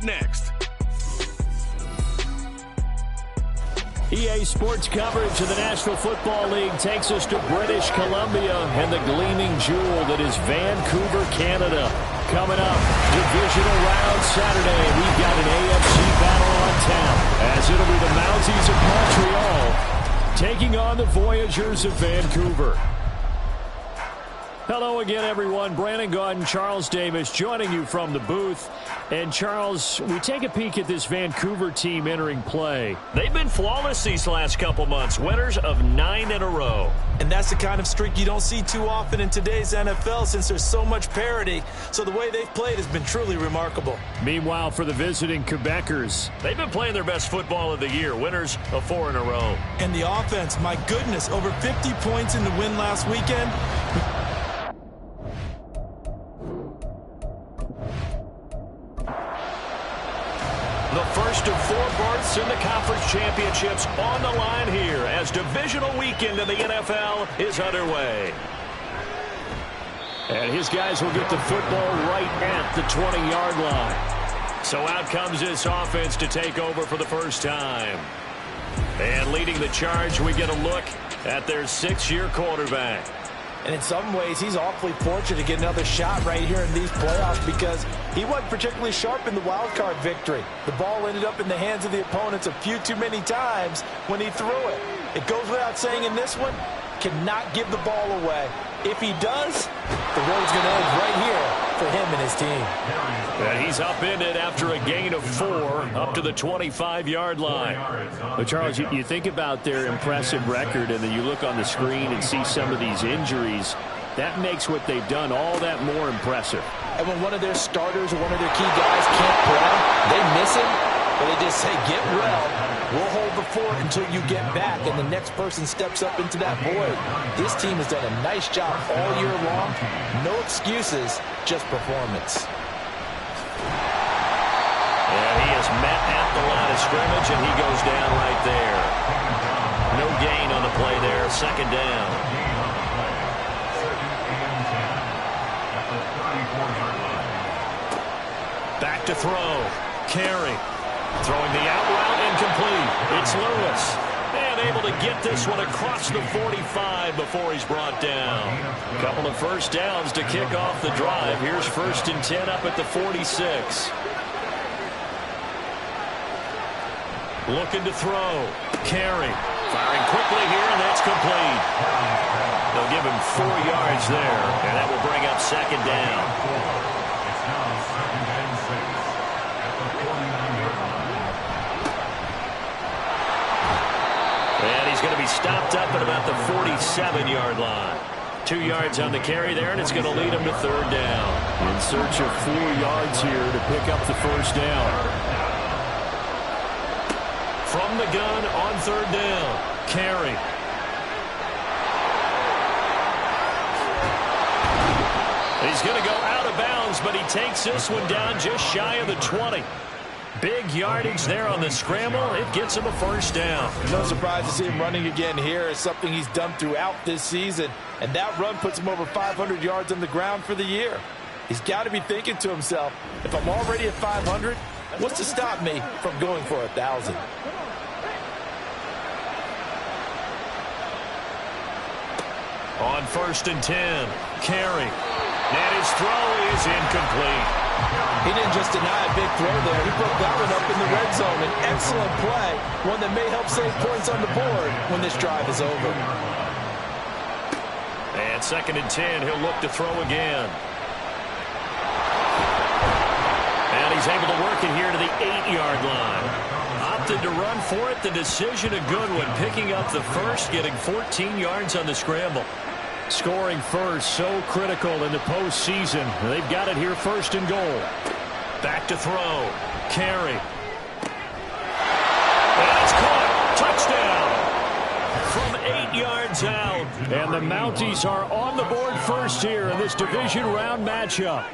up next. EA Sports coverage of the National Football League takes us to British Columbia and the gleaming jewel that is Vancouver, Canada. Coming up, divisional round Saturday, we've got an AFC battle on tap, as it'll be the Mounties of Montreal taking on the Voyagers of Vancouver. Hello again, everyone. Brandon Gaudin, Charles Davis joining you from the booth. And, Charles, we take a peek at this Vancouver team entering play. They've been flawless these last couple months, winners of 9 in a row. And that's the kind of streak you don't see too often in today's NFL since there's so much parity. So the way they've played has been truly remarkable. Meanwhile, for the visiting Quebecers, they've been playing their best football of the year, winners of 4 in a row. And the offense, my goodness, over 50 points in the win last weekend. The first of 4 berths in the conference championships on the line here as divisional weekend in the NFL is underway. And his guys will get the football right at the 20-yard line. So out comes this offense to take over for the first time. And leading the charge, we get a look at their 6-year quarterback. And in some ways, he's awfully fortunate to get another shot right here in these playoffs because he wasn't particularly sharp in the wild card victory. The ball ended up in the hands of the opponents a few too many times when he threw it. It goes without saying in this one, cannot give the ball away. If he does, the road's going to end right here for him and his team. And he's upended after a gain of 4 up to the 25-yard line. But, Charles, you think about their impressive record, and then you look on the screen and see some of these injuries. That makes what they've done all that more impressive. And when one of their starters or one of their key guys can't play, they miss him, but they just say, get well. We'll hold the fort until you get back, and the next person steps up into that void. This team has done a nice job all year long. No excuses, just performance. And he is met at the line of scrimmage, and he goes down right there. No gain on the play there, second down. Back to throw. Carey. Throwing the out route, incomplete. It's Lewis. And able to get this one across the 45 before he's brought down. A couple of first downs to kick off the drive. Here's 1st and 10 up at the 46. Looking to throw. Carey. Firing quickly here, and that's complete. They'll give him 4 yards there, and that will bring up second down. And he's going to be stopped up at about the 47-yard line. 2 yards on the carry there, and it's going to lead him to 3rd down. In search of 4 yards here to pick up the first down. From the gun on 3rd down. Carey. He's going to go out of bounds, but he takes this one down just shy of the 20. Big yardage there on the scramble. It gets him a first down. No surprise to see him running again here. It's something he's done throughout this season. And that run puts him over 500 yards on the ground for the year. He's got to be thinking to himself, if I'm already at 500, what's to stop me from going for 1,000? On 1st and 10, Carey. And his throw is incomplete. He didn't just deny a big throw there. He broke that one up in the red zone. An excellent play, one that may help save points on the board when this drive is over. And 2nd and 10, he'll look to throw again. And he's able to work it here to the 8-yard line. Opted to run for it. The decision a good one. Picking up the first, getting 14 yards on the scramble. Scoring first, so critical in the postseason. They've got it here, 1st and goal. Back to throw. Carey. And it's caught. Touchdown. From 8 yards out. And the Mounties are on the board first here in this division round matchup.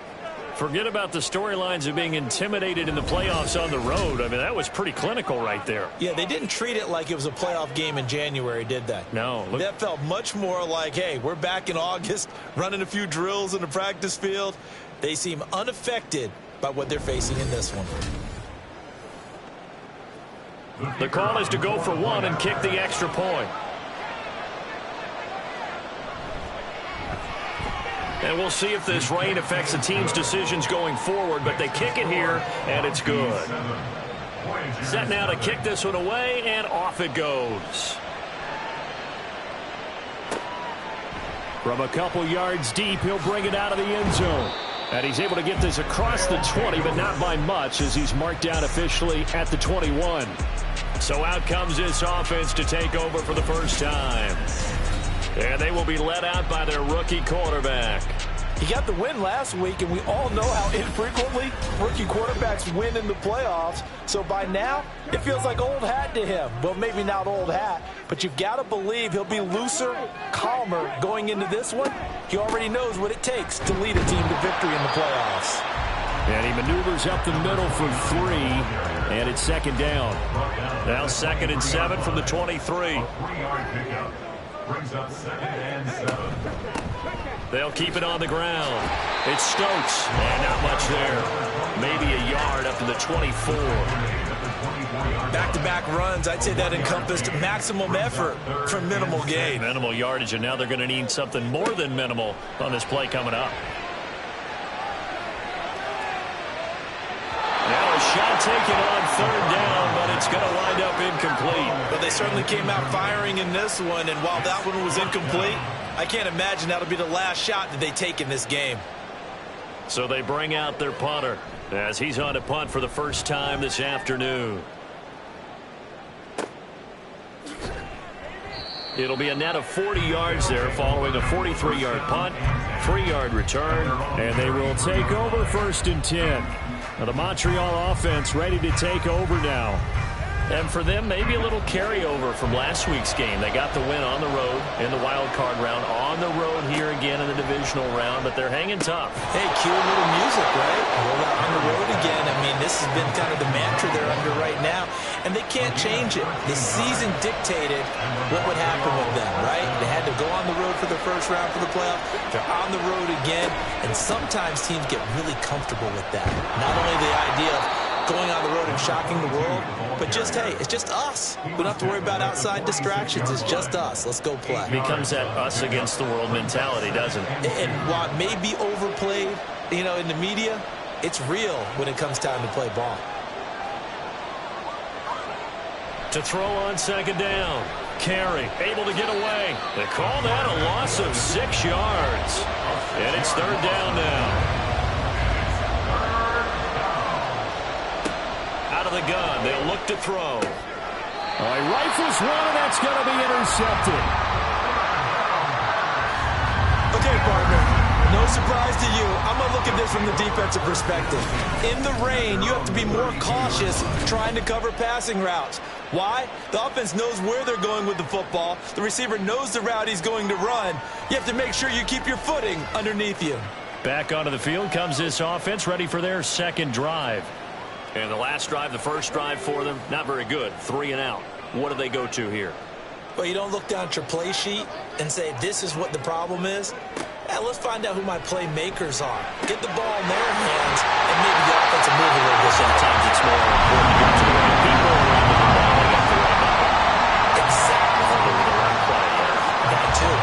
Forget about the storylines of being intimidated in the playoffs on the road. I mean, that was pretty clinical right there. Yeah, they didn't treat it like it was a playoff game in January, did they? No. That felt much more like, hey, we're back in August, running a few drills in the practice field. They seem unaffected by what they're facing in this one. The call is to go for one and kick the extra point. And we'll see if this rain affects the team's decisions going forward, but they kick it here, and it's good. Set now to kick this one away, and off it goes. From a couple yards deep, he'll bring it out of the end zone. And he's able to get this across the 20, but not by much, as he's marked down officially at the 21. So out comes this offense to take over for the first time. And they will be led out by their rookie quarterback. He got the win last week, and we all know how infrequently rookie quarterbacks win in the playoffs. So by now, it feels like old hat to him. Well, maybe not old hat, but you've got to believe he'll be looser, calmer going into this one. He already knows what it takes to lead a team to victory in the playoffs. And he maneuvers up the middle for 3, and it's second down. Now 2nd and 7 from the 23. Brings up 2nd and 7. They'll keep it on the ground. It's Stokes, and not much there. Maybe a yard up to the 24. Back-to-back runs, I'd say that encompassed maximum effort for minimal gain. Minimal yardage, and now they're going to need something more than minimal on this play coming up. Now a shot taken on 3rd down, but it's going to wind up incomplete. But they certainly came out firing in this one, and while that one was incomplete, I can't imagine that'll be the last shot that they take in this game. So they bring out their punter as he's on to punt for the first time this afternoon. It'll be a net of 40 yards there following a 43-yard punt, 3-yard return, and they will take over 1st and 10. Now the Montreal offense ready to take over now. And for them, maybe a little carryover from last week's game. They got the win on the road in the wild card round, on the road here again in the divisional round, but they're hanging tough. Hey, cue a little music, right? Roll out on the road again. I mean, this has been kind of the mantra they're under right now, and they can't change it. The season dictated what would happen with them, right? They had to go on the road for the first round for the playoffs. They're on the road again, and sometimes teams get really comfortable with that. Not only the idea of going on the road and shocking the world, but just, hey, it's just us. We don't have to worry about outside distractions. It's just us. Let's go play. Becomes that us against the world mentality, doesn't it? And while it may be overplayed, you know, in the media, it's real when it comes time to play ball. To throw on 2nd down. Carey able to get away. They call that a loss of 6 yards. And it's 3rd down now. Out of the gun, they'll look to throw. He rifles one, and that's going to be intercepted. Okay, partner, no surprise to you. I'm going to look at this from the defensive perspective. In the rain, you have to be more cautious trying to cover passing routes. Why? The offense knows where they're going with the football. The receiver knows the route he's going to run. You have to make sure you keep your footing underneath you. Back onto the field comes this offense, ready for their 2nd drive. And the last drive, the first drive for them, not very good. 3 and out. What do they go to here? Well, you don't look down at your play sheet and say, this is what the problem is. Let's find out who my playmakers are. Get the ball in their hands, and maybe the offensive move a little bit. Sometimes it's more important to get to the right people around the ball and get the right number. Exactly. The right play. That too.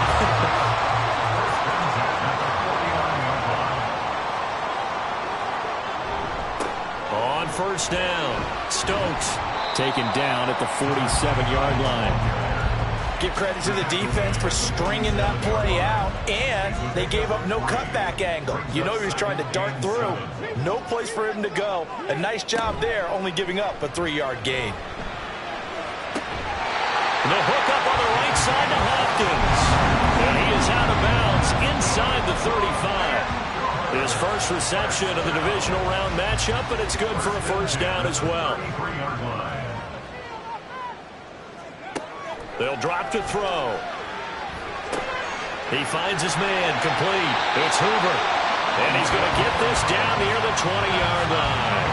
On 1st down, Stokes taken down at the 47-yard line. Give credit to the defense for stringing that play out, and they gave up no cutback angle. You know he was trying to dart through. No place for him to go. A nice job there, only giving up a 3-yard gain. The hook up on the right side to Hopkins. And he is out of bounds inside the 35. His first reception of the divisional round matchup, but it's good for a 1st down as well. They'll drop to throw. He finds his man complete. It's Hoover. And he's going to get this down near the 20-yard line.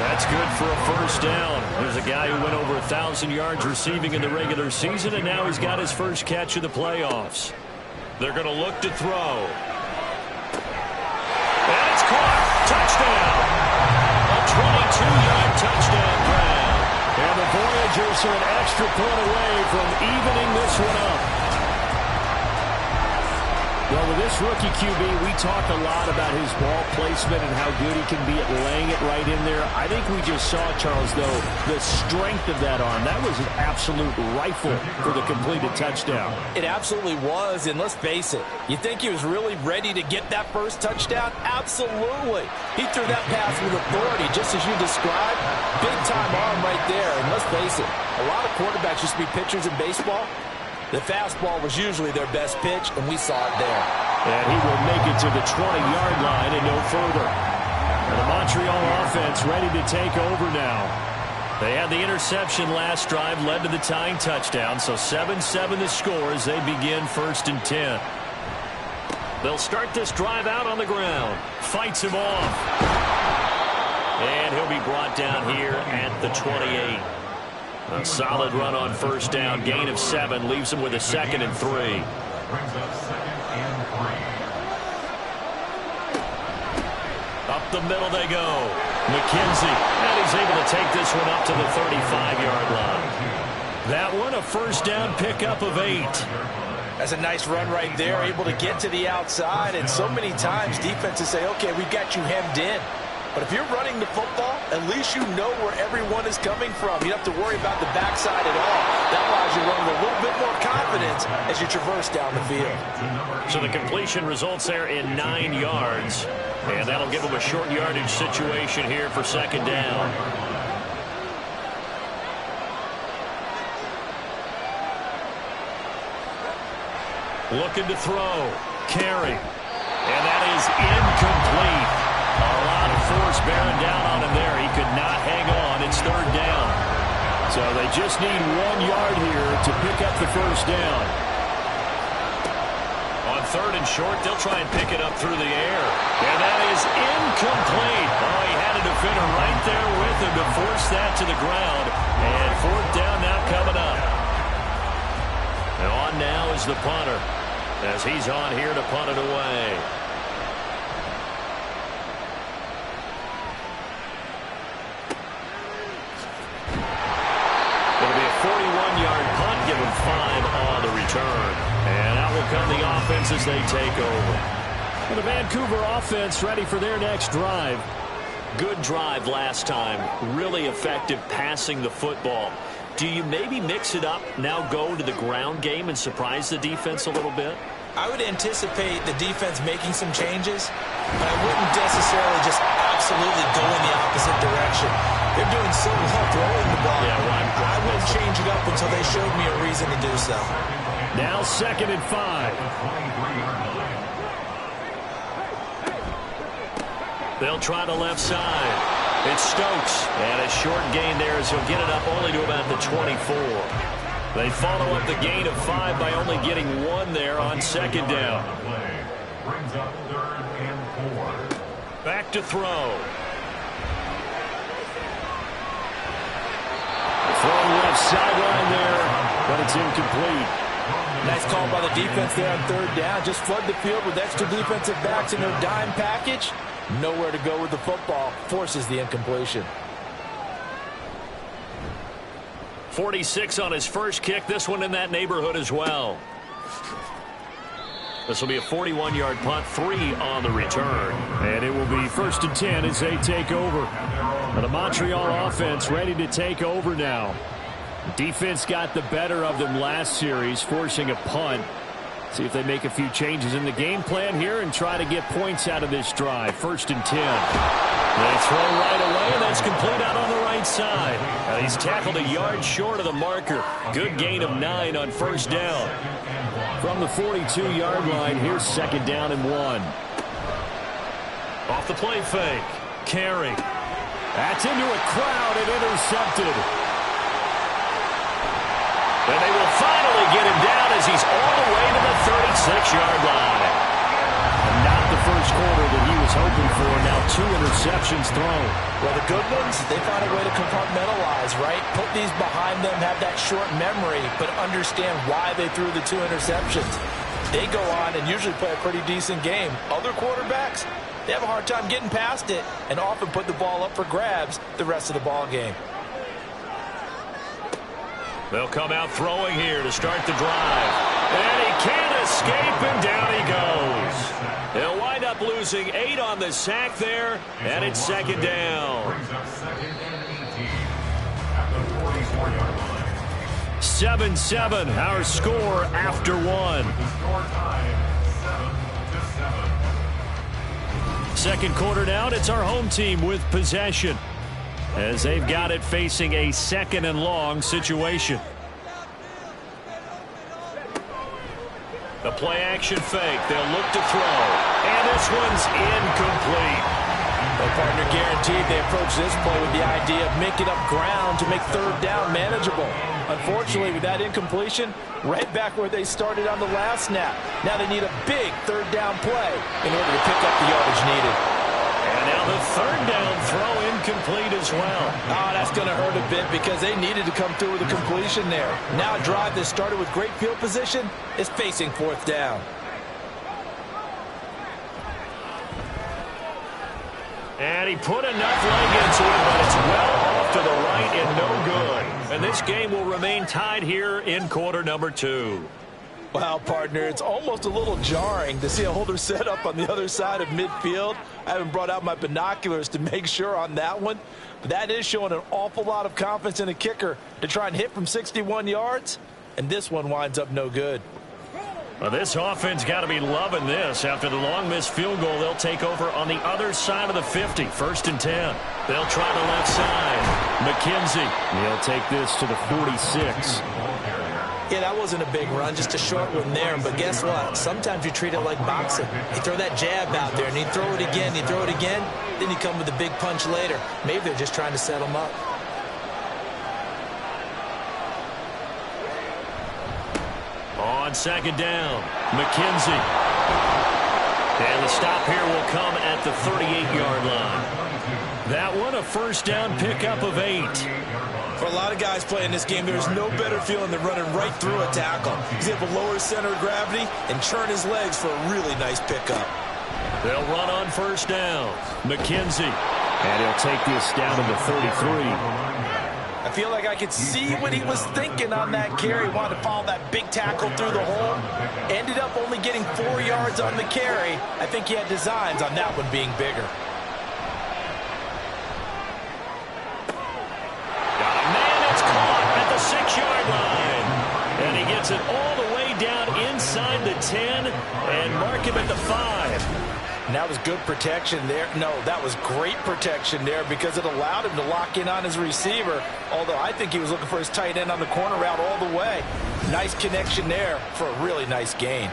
That's good for a 1st down. There's a guy who went over 1,000 yards receiving in the regular season, and now he's got his first catch of the playoffs. They're going to look to throw. And it's caught. Touchdown. A 22-yard touchdown grab. And the Voyagers are an extra point away from evening this one up. Well, with this rookie QB, we talk a lot about his ball placement and how good he can be at laying it right in there. I think we just saw, Charles, though, the strength of that arm. That was an absolute rifle for the completed touchdown. It absolutely was, and let's face it, you think he was really ready to get that first touchdown? Absolutely. He threw that pass with authority, just as you described. Big-time arm right there, and let's face it, a lot of quarterbacks used to be pitchers in baseball. The fastball was usually their best pitch, and we saw it there. And he will make it to the 20-yard line and no further. And the Montreal offense ready to take over now. They had the interception last drive, led to the tying touchdown, so 7-7 the score as they begin 1st and 10. They'll start this drive out on the ground. Fights him off. And he'll be brought down here at the 28. A solid run on 1st down. Gain of 7 leaves him with a 2nd and 3. Brings up 2nd and 3. Up the middle they go. McKenzie. And he's able to take this one up to the 35-yard line. That one, a 1st down pickup of 8. That's a nice run right there, able to get to the outside. And so many times defenses say, okay, we've got you hemmed in. But if you're running the football, at least you know where everyone is coming from. You don't have to worry about the backside at all. That allows you to run with a little bit more confidence as you traverse down the field. So the completion results there in 9 yards. And that'll give them a short yardage situation here for 2nd down. Looking to throw. Carry. And that is incomplete. A lot of force bearing down on him there. He could not hang on. It's 3rd down. So they just need 1 yard here to pick up the 1st down. On 3rd and short, they'll try and pick it up through the air. And that is incomplete. Oh, he had a defender right there with him to force that to the ground. And 4th down now coming up. And on now is the punter, as he's on here to punt it away. It'll be a 41-yard punt, give him 5 on the return. And out will come the offense as they take over. And the Vancouver offense ready for their next drive. Good drive last time. Really effective passing the football. Do you maybe mix it up, now go to the ground game and surprise the defense a little bit? I would anticipate the defense making some changes, but I wouldn't necessarily just absolutely go in the opposite direction. They're doing so well throwing the ball. Yeah, I wouldn't change it up until they showed me a reason to do so. Now 2nd and 5. They'll try the left side. It's Stokes. And a short gain there as he'll get it up only to about the 24. They follow up the gain of 5 by only getting 1 there on 2nd down. Brings up 3rd and 4. Back to throw. Throw left sideline there, but it's incomplete. Nice call by the defense there on 3rd down. Just flood the field with extra defensive backs in their dime package. Nowhere to go with the football. Forces the incompletion. 46 on his first kick. This one in that neighborhood as well. This will be a 41-yard punt, 3 on the return. And it will be 1st and 10 as they take over. And the Montreal offense ready to take over now. Defense got the better of them last series, forcing a punt. See if they make a few changes in the game plan here and try to get points out of this drive. 1st and 10. They throw right away, and that's complete out on the right side. He's tackled a yard short of the marker. Good gain of 9 on 1st down. From the 42-yard line, here's 2nd down and 1. Off the play fake. Carry. That's into a crowd and intercepted. And they will finally get him down as he's all the way to the 36-yard line. And not the first quarter that he was hoping for. Now 2 interceptions thrown. Well, the good ones, they find a way to compartmentalize, right? Put these behind them, have that short memory, but understand why they threw the 2 interceptions. They go on and usually play a pretty decent game. Other quarterbacks, they have a hard time getting past it and often put the ball up for grabs the rest of the ball game. They'll come out throwing here to start the drive. And he can't escape, and down he goes. They'll wind up losing 8 on the sack there, and it's second down. Brings up second and 18 at the 44-yard line. 7-7, our score after one. The score time, 7-7. Second quarter down, it's our home team with possession, as they've got it facing a second and long situation. The play action fake. They'll look to throw. And this one's incomplete. Well, partner, guaranteed they approach this play with the idea of making up ground to make third down manageable. Unfortunately, with that incompletion, right back where they started on the last snap. Now they need a big third down play in order to pick up the yardage needed. And now the third down throw incomplete as well. Oh, that's going to hurt a bit because they needed to come through with a completion there. Now a drive that started with great field position is facing fourth down. And he put enough leg into it, but it's well off to the right and no good. And this game will remain tied here in quarter number 2. Well, partner, it's almost a little jarring to see a holder set up on the other side of midfield. I haven't brought out my binoculars to make sure on that one, but that is showing an awful lot of confidence in a kicker to try and hit from 61 yards, and this one winds up no good. Well, this offense got to be loving this. After the long missed field goal, they'll take over on the other side of the 50, 1st and 10. They'll try the left side. McKenzie, he'll take this to the 46. Yeah, that wasn't a big run, just a short one there. But guess what? Sometimes you treat it like boxing. You throw that jab out there, and you throw it again, you throw it again, then you come with a big punch later. Maybe they're just trying to set them up. On second down, McKenzie. And the stop here will come at the 38-yard line. That one, a first down pickup of 8. For a lot of guys playing this game, there's no better feeling than running right through a tackle. He's able to lower his center of gravity and churn his legs for a really nice pickup. They'll run on first down. McKenzie. And he'll take this down to the 33. I feel like I could see what he was thinking on that carry. Wanted to follow that big tackle through the hole. Ended up only getting 4 yards on the carry. I think he had designs on that one being bigger. Got a man that's caught at the 6-yard line. And he gets it all the way down inside the 10 and mark him at the 5. And that was good protection there. No, that was great protection there because it allowed him to lock in on his receiver. Although I think he was looking for his tight end on the corner route all the way. Nice connection there for a really nice gain.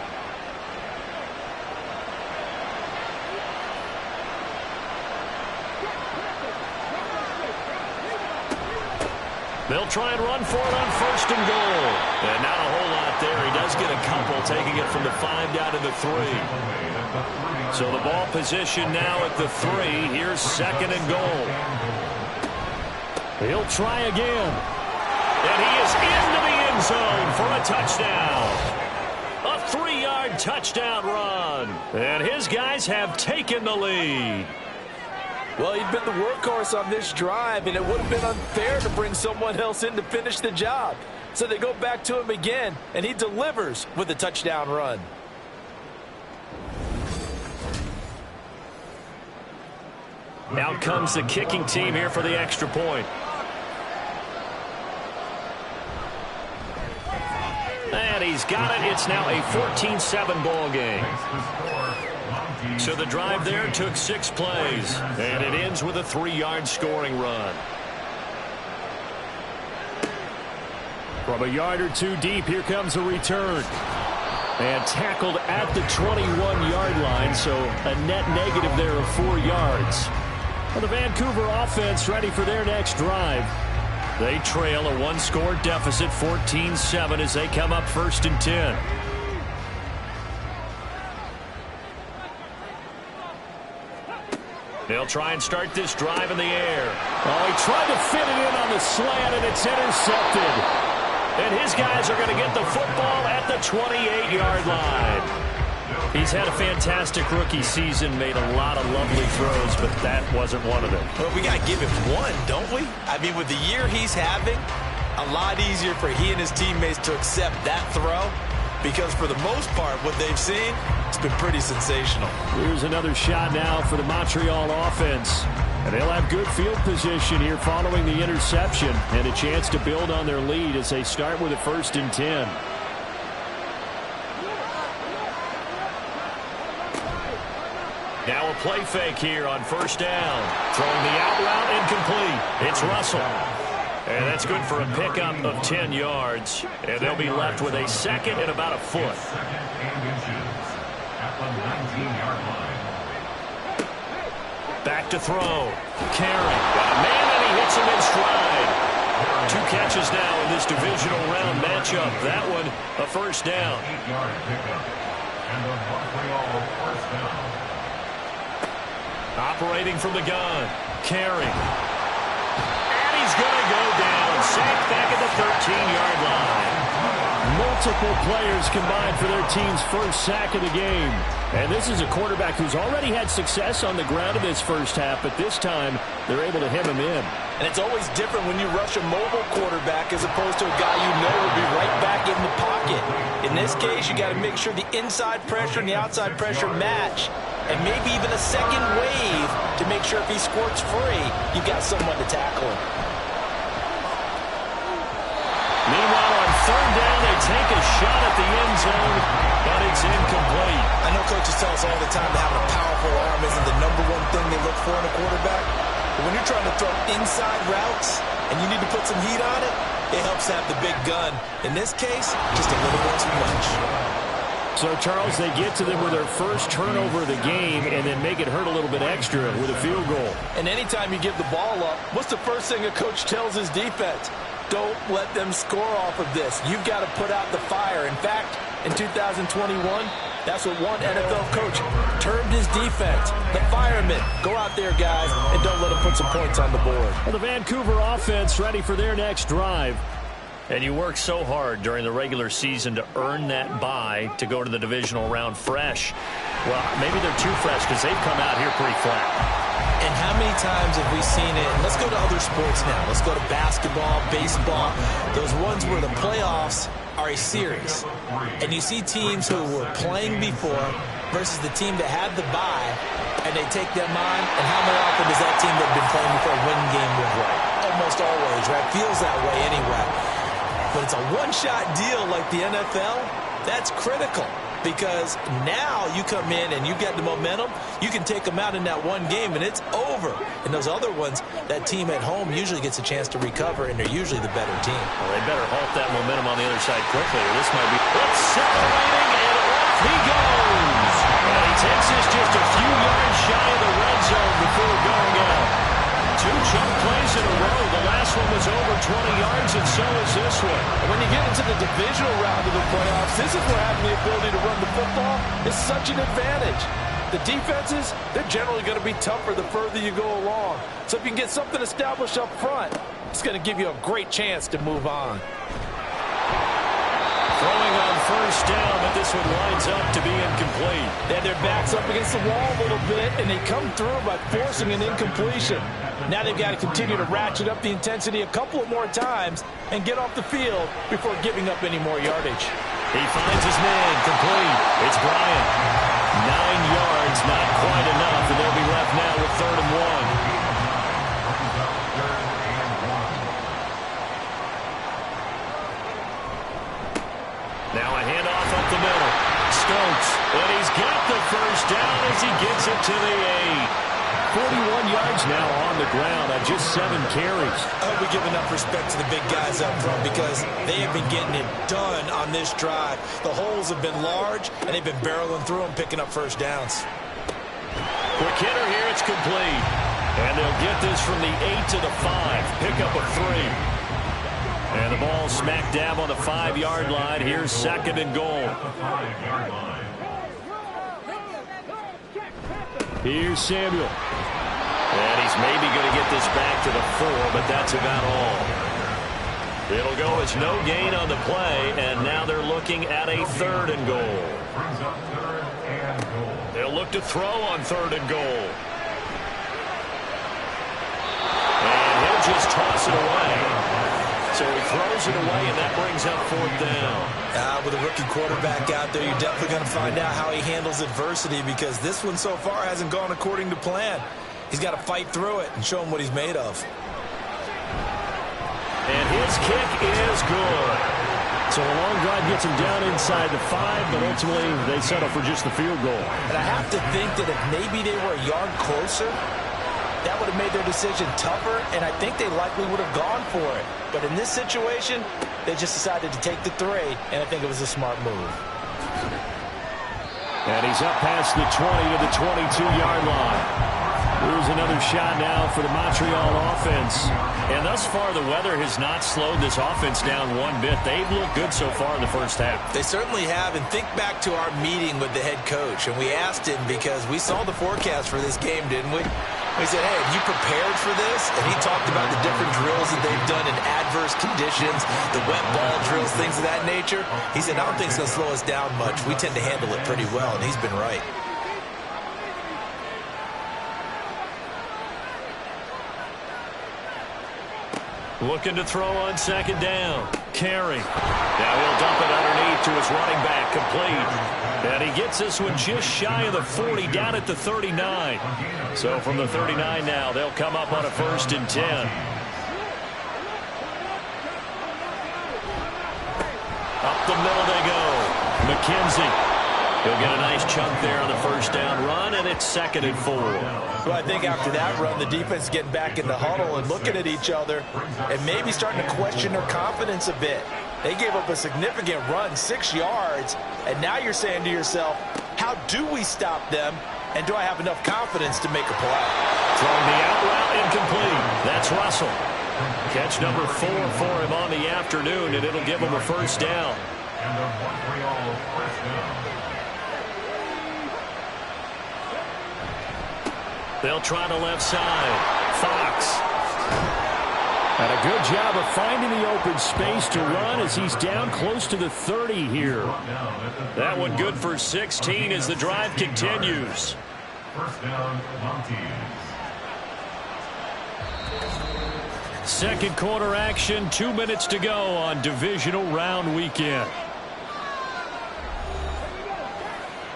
They'll try and run for it on 1st and goal. And not a whole lot there. He does get a couple, taking it from the 5 down to the 3. So the ball position now at the 3. Here's 2nd and goal. He'll try again. And he is into the end zone for a touchdown. A 3-yard touchdown run. And his guys have taken the lead. Well, he'd been the workhorse on this drive, and it would have been unfair to bring someone else in to finish the job. So they go back to him again, and he delivers with a touchdown run. Out comes the kicking team here for the extra point. And he's got it. It's now a 14-7 ball game. So the drive there took 6 plays. And it ends with a 3-yard scoring run. From a yard or 2 deep, here comes a return. And tackled at the 21-yard line, so a net negative there of 4 yards. Well, the Vancouver offense ready for their next drive. They trail a 1-score deficit, 14-7, as they come up 1st and 10. They'll try and start this drive in the air. Oh, he tried to fit it in on the slant, and it's intercepted. And his guys are going to get the football at the 28-yard line. He's had a fantastic rookie season, made a lot of lovely throws, but that wasn't one of them. Well, we got to give him one, don't we? I mean, with the year he's having, a lot easier for he and his teammates to accept that throw because for the most part, what they've seen, it's been pretty sensational. Here's another shot now for the Montreal offense. And they'll have good field position here following the interception and a chance to build on their lead as they start with a 1st and 10. Now a play fake here on 1st down. Throwing the out route incomplete. It's Russell. And that's good for a pickup of 10 yards. And they'll be left with a 2nd and about a foot. Back to throw. Carey. Got a man and he hits him in stride. 2 catches now in this divisional round matchup. That one a 1st down. 8-yard pickup. And the Montreal 1st down. Operating from the gun. Carey. And he's going to go down. Sacked back at the 13-yard line. Multiple players combined for their team's 1st sack of the game. And this is a quarterback who's already had success on the ground in this 1st half, but this time they're able to hem him in. And it's always different when you rush a mobile quarterback as opposed to a guy you know will be right back in the pocket. In this case, you got to make sure the inside pressure and the outside pressure match, and maybe even a second wave to make sure if he squirts free, you've got someone to tackle him. Meanwhile, on 3rd down, they take a shot at the end zone, but it's incomplete. I know coaches tell us all the time that having a powerful arm isn't the #1 thing they look for in a quarterback. But when you're trying to throw inside routes and you need to put some heat on it, it helps to have the big gun. In this case, just a little bit too much. So, Charles, they get to them with their 1st turnover of the game and then make it hurt a little bit extra with a field goal. And anytime you give the ball up, what's the first thing a coach tells his defense? Don't let them score off of this. You've got to put out the fire. In fact, in 2021, that's what one NFL coach termed his defense. The firemen. Go out there, guys, and don't let them put some points on the board. Well, the Vancouver offense ready for their next drive. And you work so hard during the regular season to earn that bye to go to the divisional round fresh. Well, maybe they're too fresh because they've come out here pretty flat. And how many times have we seen it? Let's go to other sports now. Let's go to basketball, baseball, those ones where the playoffs are a series. And you see teams who were playing before versus the team that had the bye, and they take them on. And how many often does that team that had been playing before win game with right? Almost always, right? Feels that way anyway. But it's a one-shot deal like the NFL. That's critical. Because now you come in and you get the momentum, you can take them out in that one game and it's over. And those other ones, that team at home usually gets a chance to recover and they're usually the better team. Well, they better halt that momentum on the other side quickly or this might be accelerating and off he goes. And he takes us just a few yards shy of the red zone before going out. 2 chunk plays in a row. The last one was over 20 yards, and so is this one. And when you get into the divisional round of the playoffs, this is where having the ability to run the football is such an advantage. The defenses, they're generally going to be tougher the further you go along. So if you can get something established up front, it's going to give you a great chance to move on. Throwing on 1st down, but this one lines up to be incomplete. They had their backs up against the wall a little bit, and they come through by forcing an incompletion. Now they've got to continue to ratchet up the intensity a couple of more times and get off the field before giving up any more yardage. He finds his man, complete. It's Bryant. 9 yards, not quite enough, and they'll be left now with 3rd and 1. Now a handoff up the middle. Stokes, and he's got the 1st down as he gets it to the 8. 41 yards now on the ground on just 7 carries. I hope we give enough respect to the big guys up front because they have been getting it done on this drive. The holes have been large, and they've been barreling through them, picking up 1st downs. Quick hitter here, it's complete. And they'll get this from the 8 to the 5. Pick up a 3. And the ball smack dab on the 5-yard line. Here's 2nd and goal. Here's Samuel. And he's maybe going to get this back to the 4, but that's about all. It'll go as no gain on the play, and now they're looking at a 3rd and goal. They'll look to throw on 3rd and goal. And he'll just toss it away. So he throws throws it away, and that brings up 4th down. With a rookie quarterback out there, you're definitely going to find out how he handles adversity, because this one so far hasn't gone according to plan. He's got to fight through it and show him what he's made of. And his kick is good. So a long drive gets him down inside the 5, but ultimately they settle for just the field goal. And I have to think that if maybe they were a yard closer, that would have made their decision tougher, and I think they likely would have gone for it. But in this situation, they just decided to take the 3, and I think it was a smart move. And he's up past the 20 to the 22-yard line. Here's another shot now for the Montreal offense. And thus far, the weather has not slowed this offense down one bit. They've looked good so far in the first half. They certainly have, and think back to our meeting with the head coach, and we asked him because we saw the forecast for this game, didn't we? We said, hey, have you prepared for this? And he talked about the different drills that they've done in adverse conditions, the wet ball drills, things of that nature. He said, I don't think it's going to slow us down much. We tend to handle it pretty well, and he's been right. Looking to throw on 2nd down. Carry. Now he'll dump it underneath to his running back, complete. And he gets this one just shy of the 40, down at the 39. So from the 39 now, they'll come up on a 1st and 10. Up the middle they go. McKenzie. He'll get a nice chunk there on the 1st down run, and it's 2nd and 4. Well, I think after that run, the defense getting back in the huddle and looking at each other and maybe starting to question their confidence a bit. They gave up a significant run, 6 yards, and now you're saying to yourself, how do we stop them, and do I have enough confidence to make a play? Throwing the out route, incomplete. That's Russell. Catch number 4 for him on the afternoon, and it'll give him a 1st down. And the Montreal 1st down. They'll try the left side. Fox. And a good job of finding the open space to run as he's down close to the 30 here. That one good for 16 as the drive continues. 1st down, Mounties. 2nd quarter action, 2 minutes to go on divisional round weekend.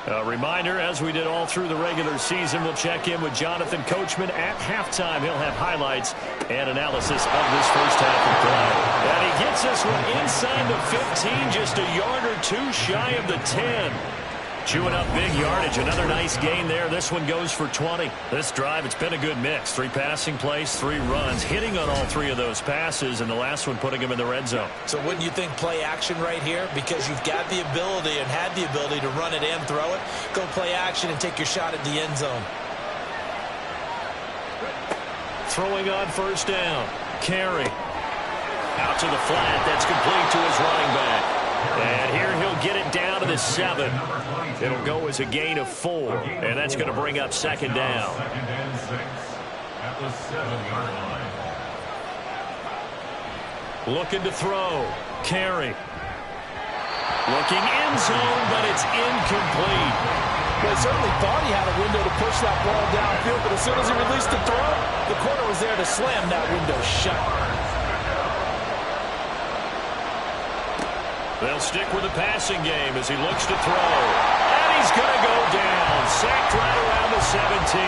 A reminder, as we did all through the regular season, we'll check in with Jonathan Coachman at halftime. He'll have highlights and analysis of this first half of play. And he gets this one inside the 15, just a yard or 2 shy of the 10. Chewing up big yardage. Another nice gain there. This one goes for 20. This drive, it's been a good mix. 3 passing plays, 3 runs, hitting on all 3 of those passes, and the last one putting him in the red zone. So wouldn't you think play action right here? Because you've got the ability and had the ability to run it and throw it. Go play action and take your shot at the end zone. Throwing on 1st down. Carry. Out to the flat. That's complete to his running back. And here he'll get it down to the 7. It'll go as a gain of 4. And that's going to bring up 2nd down. 2nd and 6 at the 7-yard line. Looking to throw. Carry. Looking end zone, but it's incomplete. Well, he certainly thought he had a window to push that ball downfield, but as soon as he released the throw, the corner was there to slam that window shut. They'll stick with the passing game as he looks to throw. And he's going to go down. Sacked right around the 17.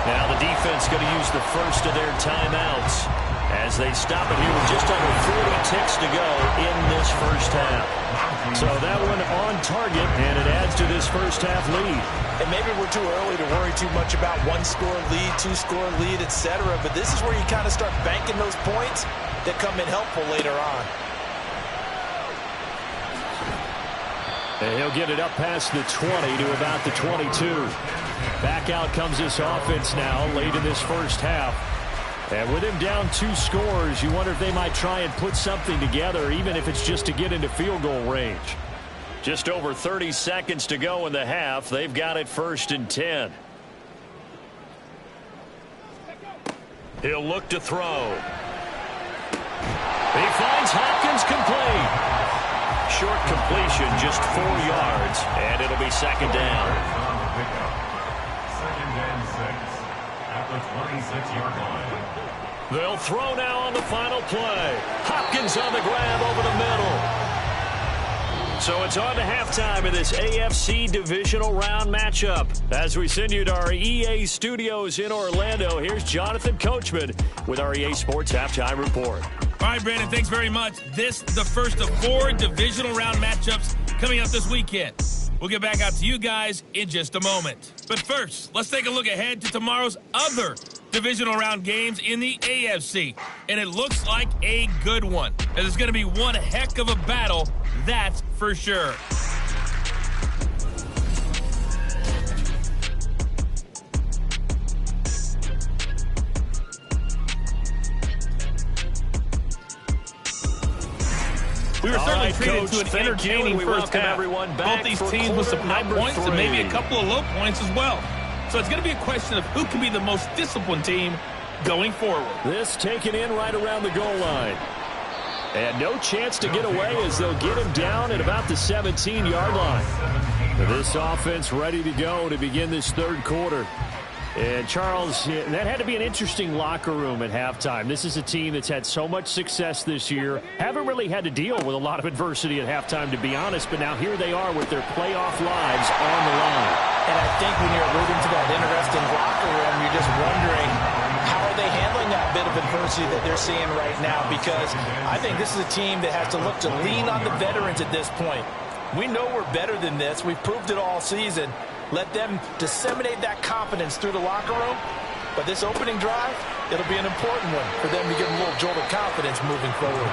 Now the defense going to use the first of their timeouts as they stop it here with just under 40 ticks to go in this first half. So that one on target, and it adds to this first half lead. And maybe we're too early to worry too much about 1-score lead, 2-score lead, etc. But this is where you kind of start banking those points that come in helpful later on. And he'll get it up past the 20 to about the 22. Back out comes this offense now late in this first half. And with him down 2 scores, you wonder if they might try and put something together, even if it's just to get into field goal range. Just over 30 seconds to go in the half. They've got it 1st and 10. He'll look to throw. He finds Hopkins complete. Short completion, just 4 yards, and it'll be 2nd down. 2nd and 6 at the 26-yard line. They'll throw now on the final play. Hopkins on the grab over the middle. So it's on to halftime of this AFC divisional round matchup. As we send you to our EA studios in Orlando, here's Jonathan Coachman with our EA Sports Halftime Report. All right, Brandon, thanks very much. This the first of 4 divisional round matchups coming up this weekend. We'll get back out to you guys in just a moment. But first, let's take a look ahead to tomorrow's other divisional round games in the AFC. And it looks like a good one, as it's going to be one heck of a battle, that's for sure. We were certainly treated to an entertaining first half. Both these teams with some high points and maybe a couple of low points as well. So it's going to be a question of who can be the most disciplined team going forward. This taken in right around the goal line. And no chance to get away as they'll get him down at about the 17-yard line. This offense ready to go to begin this third quarter. And, Charles, that had to be an interesting locker room at halftime. This is a team that's had so much success this year. Haven't really had to deal with a lot of adversity at halftime, to be honest. But now here they are with their playoff lives on the line. And I think when you're alluding to that interesting locker room, you're just wondering, how are they handling that bit of adversity that they're seeing right now? Because I think this is a team that has to look to lean on the veterans at this point. We know we're better than this. We've proved it all season. Let them disseminate that confidence through the locker room. But this opening drive, it'll be an important one for them to give them a little jolt of confidence moving forward.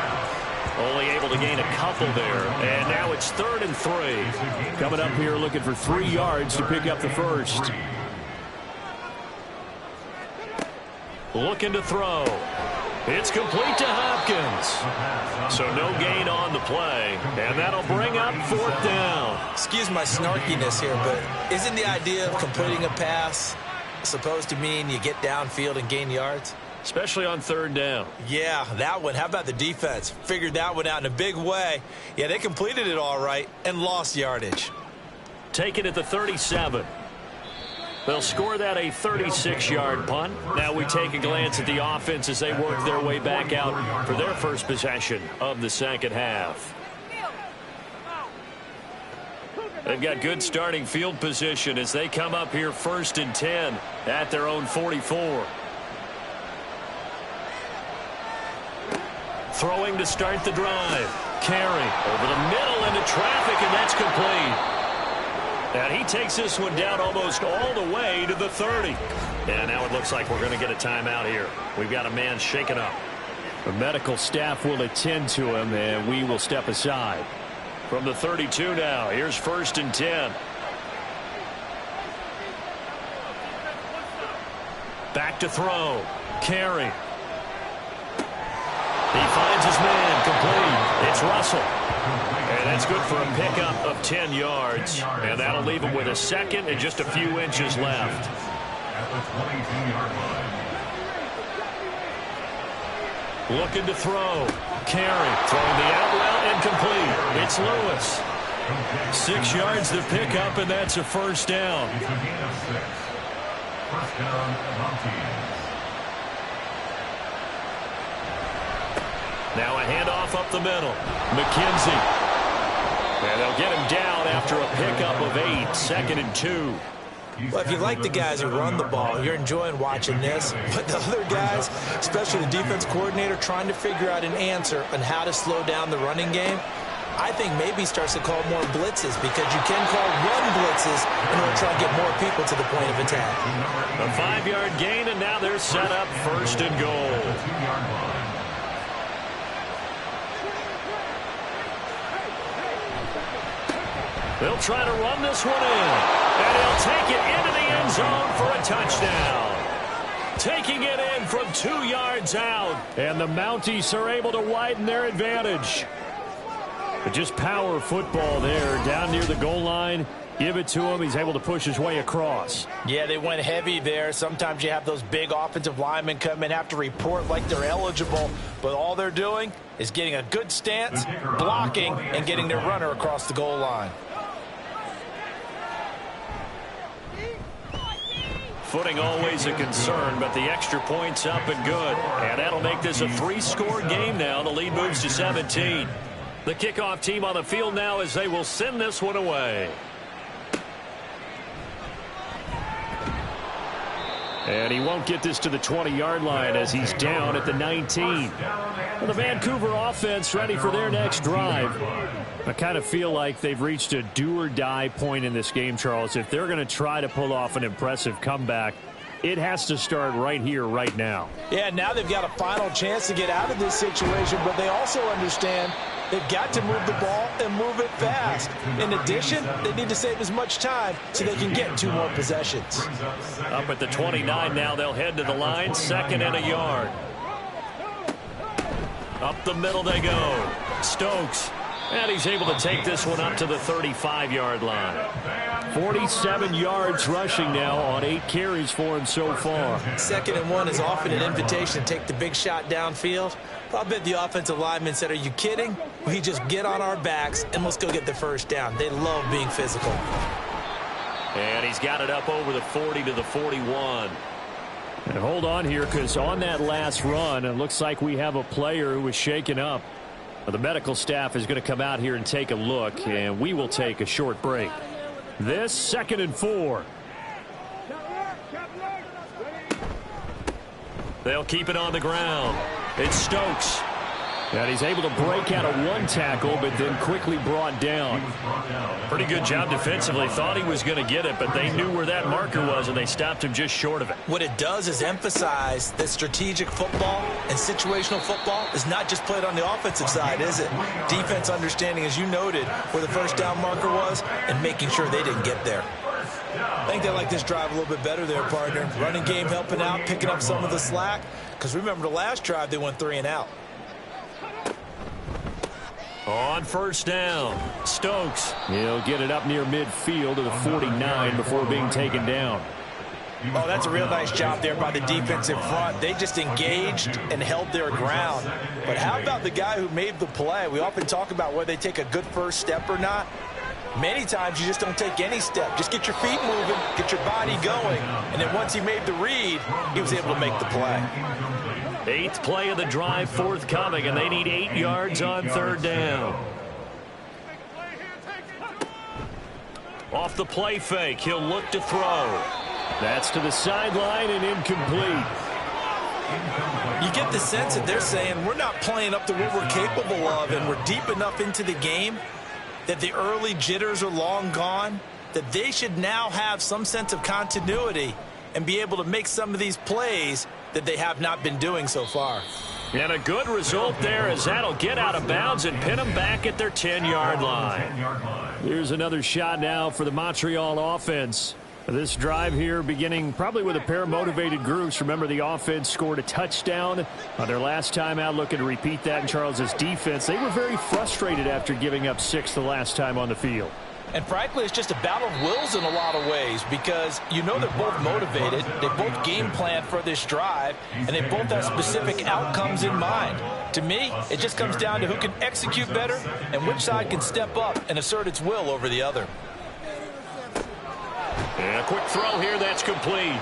Only able to gain a couple there. And now it's 3rd and 3. Coming up here looking for 3 yards to pick up the first. Looking to throw. It's complete to Hopkins. So no gain on the play. And that'll bring up 4th down. Excuse my snarkiness here, but isn't the idea of completing a pass supposed to mean you get downfield and gain yards? Especially on 3rd down. Yeah, that one. How about the defense? Figured that one out in a big way. Yeah, they completed it all right and lost yardage. Take it at the 37. They'll score that a 36-yard punt. Now we take a glance at the offense as they work their way back out for their first possession of the second half. They've got good starting field position as they come up here 1st and 10 at their own 44. Throwing to start the drive. Carry over the middle into traffic, and that's complete. And he takes this one down almost all the way to the 30. And now it looks like we're going to get a timeout here. We've got a man shaken up. The medical staff will attend to him, and we will step aside. From the 32 now, here's 1st and 10. Back to throw. Carry. He finds his man, complete. It's Russell. And that's good for a pickup of 10 yards. And that'll leave him with a second and just a few inches left. At the 22-yard line. Looking to throw. Carry. Throwing the out route and complete. It's Lewis. 6 yards to pick up, and that's a 1st down. It's a gain of 6. 1st down, Mounties. Now a handoff up the middle. McKenzie. And they'll get him down after a pickup of 8. 2nd and 2. Well, if you like the guys who run the ball, you're enjoying watching this. But the other guys, especially the defense coordinator, trying to figure out an answer on how to slow down the running game, I think maybe starts to call more blitzes, because you can call run blitzes in order to try and get more people to the point of attack. A 5-yard gain, and now they're set up 1st and goal. 2-yard line. They'll try to run this one in. And he'll take it into the end zone for a touchdown. Taking it in from 2 yards out. And the Mounties are able to widen their advantage. But just power football there down near the goal line. Give it to him. He's able to push his way across. Yeah, they went heavy there. Sometimes you have those big offensive linemen come in, have to report like they're eligible. But all they're doing is getting a good stance, blocking, and getting their runner across the goal line. Footing always a concern, but the extra point's up and good. And that'll make this a 3-score game now. The lead moves to 17. The kickoff team on the field now as they will send this one away. And he won't get this to the 20-yard line as he's down at the 19. Well, the Vancouver offense ready for their next drive. I kind of feel like they've reached a do-or-die point in this game, Charles. If they're going to try to pull off an impressive comeback, it has to start right here, right now. Yeah, now they've got a final chance to get out of this situation, but they also understand they've got to move the ball and move it fast. In addition, they need to save as much time so they can get 2 more possessions. Up at the 29 now, they'll head to the line, 2nd and a yard. Up the middle they go. Stokes. And he's able to take this one up to the 35-yard line. 47 yards rushing now on 8 carries for him so far. 2nd and 1 is often an invitation to take the big shot downfield. I bet the offensive lineman said, are you kidding? We just get on our backs and let's go get the first down. They love being physical. And he's got it up over the 40 to the 41. And hold on here, because on that last run, it looks like we have a player who was shaken up. The medical staff is going to come out here and take a look, and we will take a short break. This 2nd and 4. They'll keep it on the ground. It's Stokes. And he's able to break out of 1 tackle, but then quickly brought down. Pretty good job defensively. Thought he was going to get it, but they knew where that marker was, and they stopped him just short of it. What it does is emphasize that strategic football and situational football is not just played on the offensive side, is it? Defense understanding, as you noted, where the first down marker was and making sure they didn't get there. I think they like this drive a little bit better there, partner. Running game helping out, picking up some of the slack. Because remember, the last drive, they went 3 and out. On 1st down, Stokes. He'll get it up near midfield to the 49 before being taken down. Oh, that's a real nice job there by the defensive front. They just engaged and held their ground. But how about the guy who made the play? We often talk about whether they take a good first step or not. Many times you just don't take any step. Just get your feet moving, get your body going. And then once he made the read, he was able to make the play. 8th play of the drive forthcoming, and they need 8 yards on 3rd down. Off the play fake, he'll look to throw. That's to the sideline and incomplete. You get the sense that they're saying we're not playing up to what we're capable of, and we're deep enough into the game that the early jitters are long gone, that they should now have some sense of continuity and be able to make some of these plays that they have not been doing so far. And a good result there as that'll get out of bounds and pin them back at their 10-yard line. Here's another shot now for the Montreal offense. This drive here beginning probably with a pair of motivated groups. Remember, the offense scored a touchdown on their last time out, looking to repeat that in Charles's defense. They were very frustrated after giving up 6 the last time on the field. And frankly, it's just a battle of wills in a lot of ways, because you know they're both motivated, they both game plan for this drive, and they both have specific outcomes in mind. To me, it just comes down to who can execute better and which side can step up and assert its will over the other. And a quick throw here, that's complete.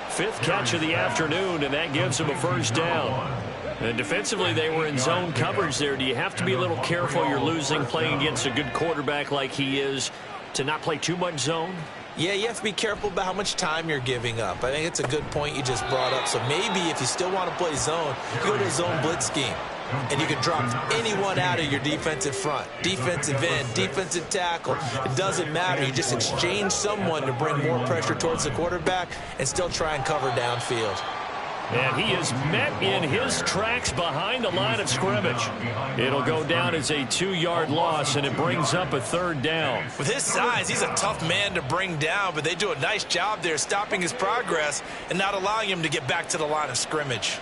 5th catch of the afternoon, and that gives them a 1st down. And defensively, they were in zone coverage there. Do you have to be a little careful? You're losing, playing against a good quarterback like he is, to not play too much zone? Yeah, you have to be careful about how much time you're giving up. I think it's a good point you just brought up. So maybe if you still want to play zone, you go to a zone blitz scheme. And you can drop anyone out of your defensive front. Defensive end, defensive tackle. It doesn't matter. You just exchange someone to bring more pressure towards the quarterback and still try and cover downfield. And he is met in his tracks behind the line of scrimmage. It'll go down as a 2-yard loss, and it brings up a 3rd down. With his size, he's a tough man to bring down, but they do a nice job there stopping his progress and not allowing him to get back to the line of scrimmage.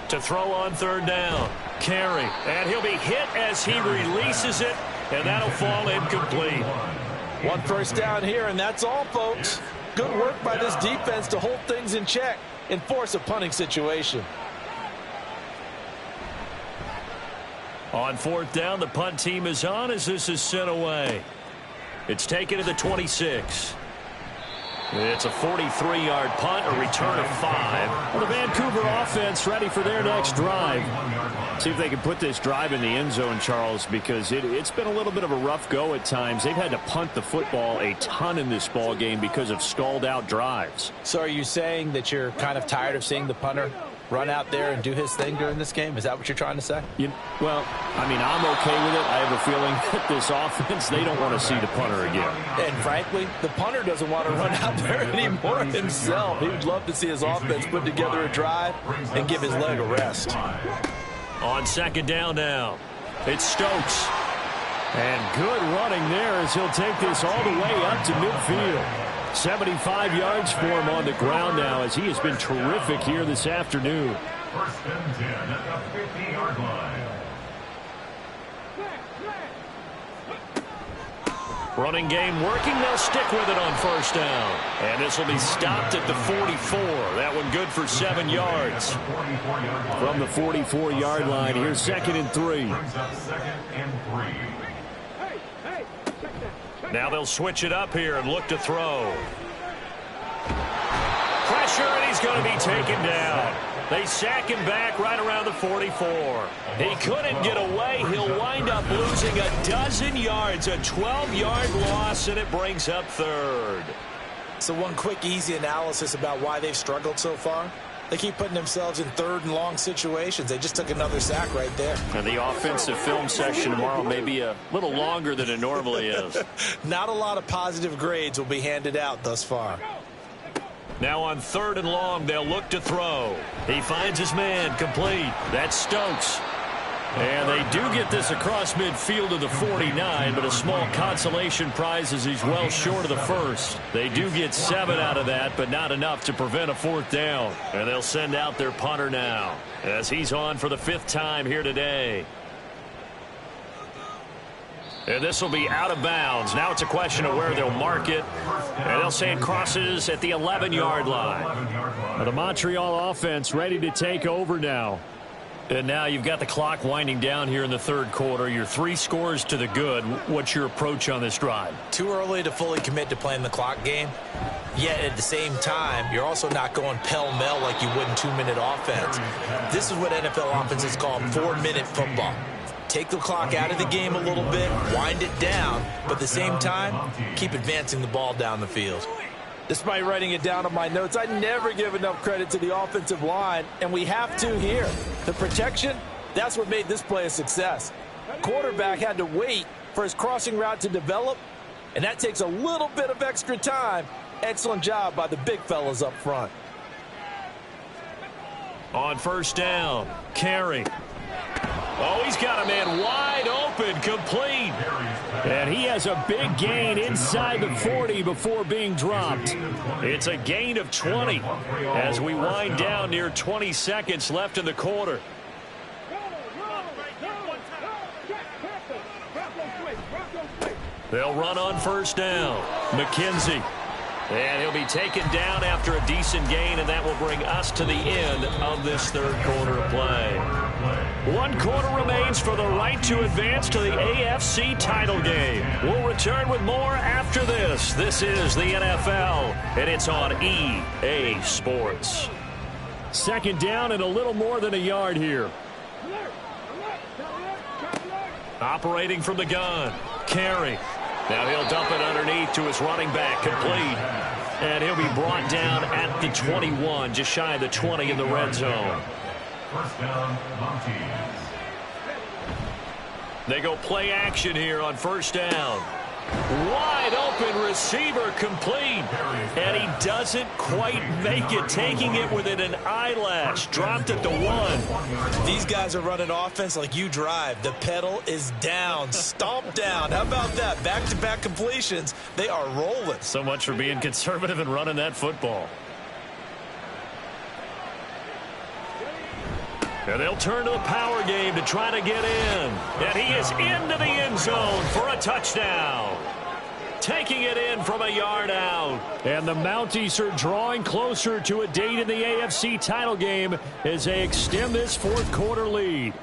To throw on 3rd down. Carry. And he'll be hit as he releases it, and that'll fall incomplete. 1 first down here, and that's all, folks. Good work by this defense to hold things in check and force a punting situation. On fourth down, the punt team is on as this is sent away. It's taken to the 26. It's a 43-yard punt, a return of 5. Well, the Vancouver offense ready for their next drive. See if they can put this drive in the end zone, Charles, because it's been a little bit of a rough go at times. They've had to punt the football a ton in this ball game because of stalled-out drives. So are you saying that you're kind of tired of seeing the punter run out there and do his thing during this game? Is that what you're trying to say? Well, I mean, I'm okay with it. I have a feeling that this offense, they don't want to see the punter again. And frankly, the punter doesn't want to run out there anymore himself. He would love to see his offense put together a drive and give his leg a rest. On second down now, it's Stokes. And good running there as he'll take this all the way up to midfield. 75 yards for him on the ground now as he has been terrific here this afternoon. First and 10 at the 50-yard line. Running game working. They'll stick with it on first down. And this will be stopped at the 44. That one good for 7 yards. From the 44-yard line, here's second and 3. Brings up second and 3. Now they'll switch it up here and look to throw. Pressure, and he's going to be taken down. They sack him back right around the 44. He couldn't get away. He'll wind up losing a dozen yards, a 12-yard loss, and it brings up third. So one quick, easy analysis about why they've struggled so far. They keep putting themselves in third and long situations. They just took another sack right there. And the offensive film session tomorrow may be a little longer than it normally is. Not a lot of positive grades will be handed out thus far. Now on third and long, they'll look to throw. He finds his man, complete. That's Stokes. And they do get this across midfield to the 49, but a small consolation prize as he's well short of the first. They do get 7 out of that, but not enough to prevent a fourth down. And they'll send out their punter now as he's on for the 5th time here today. And this will be out of bounds. Now it's a question of where they'll mark it. And they'll say it crosses at the 11-yard line. Well, the Montreal offense ready to take over now. And now you've got the clock winding down here in the third quarter. You're 3 scores to the good. What's your approach on this drive? Too early to fully commit to playing the clock game. Yet at the same time, you're also not going pell-mell like you would in 2-minute offense. This is what NFL offenses call 4-minute football. Take the clock out of the game a little bit, wind it down, but at the same time, keep advancing the ball down the field. Despite writing it down on my notes, I never give enough credit to the offensive line, and we have to here. The protection, that's what made this play a success. Quarterback had to wait for his crossing route to develop, and that takes a little bit of extra time. Excellent job by the big fellas up front. On first down, Carey. Oh, he's got a man wide open, complete. And he has a big gain inside the 40 before being dropped. It's a gain of 20 as we wind down near 20 seconds left in the quarter. They'll run on first down. McKenzie. And he'll be taken down after a decent gain, and that will bring us to the end of this third quarter of play. 1 quarter remains for the right to advance to the AFC title game. We'll return with more after this. This is the NFL, and it's on EA Sports. Second down and a little more than a yard here. Operating from the gun, Carey. Now he'll dump it underneath to his running back, complete. And he'll be brought down at the 21, just shy of the 20 in the red zone. First down, Mounties. They go play action here on first down. Wide open receiver, complete. And he doesn't quite make it, taking it within an eyelash. Dropped at the 1. These guys are running offense like you drive. The pedal is down, stomped down. How about that? Back-to-back completions. They are rolling. So much for being conservative and running that football. And they'll turn to the power game to try to get in. And he is into the end zone for a touchdown. Taking it in from a yard out. And the Mounties are drawing closer to a date in the AFC title game as they extend this fourth quarter lead.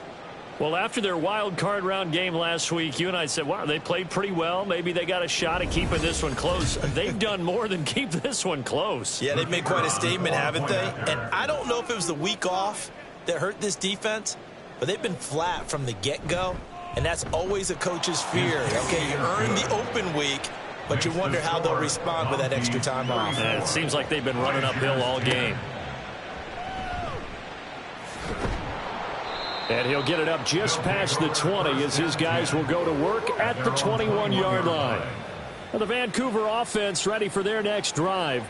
Well, after their wild card round game last week, you and I said, wow, they played pretty well. Maybe they got a shot at keeping this one close. They've done more than keep this one close. Yeah, they've made quite a statement, haven't they? And I don't know if it was the week off that hurt this defense, but they've been flat from the get-go, and that's always a coach's fear. Okay, you earn the open week, but you wonder how they'll respond with that extra time off. And it seems like they've been running uphill all game. And he'll get it up just past the 20 as his guys will go to work at the 21-yard line. Well, the Vancouver offense ready for their next drive.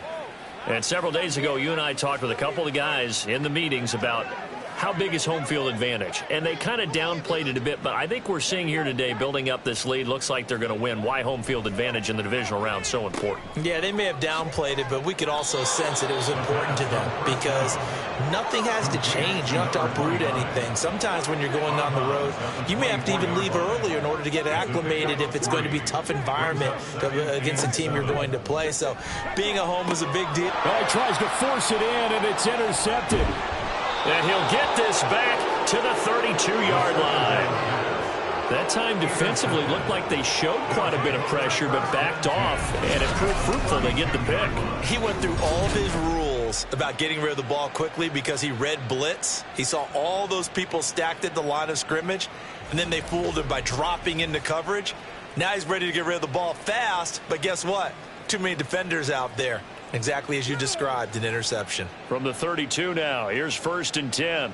And several days ago, you and I talked with a couple of guys in the meetings about how big is home field advantage. And they kind of downplayed it a bit, but I think we're seeing here today, building up this lead, looks like they're going to win. Why home field advantage in the divisional round so important? Yeah, they may have downplayed it, but we could also sense that it was important to them because nothing has to change. You don't have to uproot anything. Sometimes when you're going on the road, you may have to even leave earlier in order to get acclimated if it's going to be a tough environment against a team you're going to play. So being at home is a big deal. Well, he tries to force it in, and it's intercepted. And he'll get this back to the 32-yard line. That time defensively looked like they showed quite a bit of pressure but backed off, and it proved fruitful. They get the pick. He went through all of his rules about getting rid of the ball quickly because he read blitz. He saw all those people stacked at the line of scrimmage, and then they fooled him by dropping into coverage. Now he's ready to get rid of the ball fast, but guess what? Too many defenders out there. Exactly as you described, an interception. From the 32 now, here's 1st and 10.